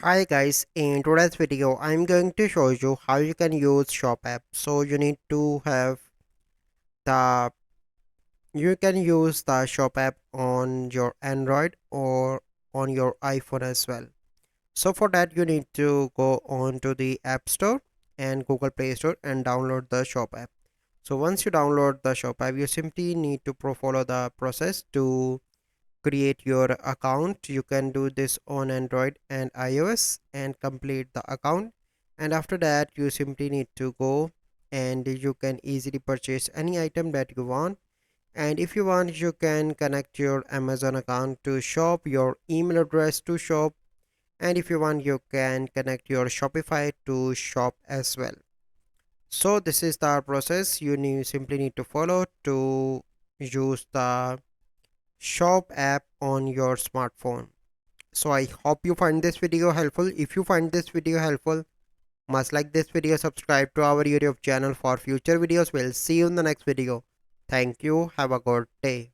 Hi guys, in today's video I'm going to show you how you can use Shop app. So you need to have the you can use the Shop app on your Android or on your iPhone as well. So for that you need to go on to the App Store and Google Play Store and download the Shop app. So once you download the Shop app, you simply need to follow the process to create your account. You can do this on Android and iOS and complete the account, and after that you simply need to go and you can easily purchase any item that you want. And if you want, you can connect your Amazon account to shop, your email address to shop, and if you want you can connect your Shopify to shop as well. So this is the process you simply need to follow to use the Shop app on your smartphone. So I hope you find this video helpful. If you find this video helpful, must like this video, subscribe to our YouTube channel for future videos. We'll see you in the next video. Thank you. Have a good day.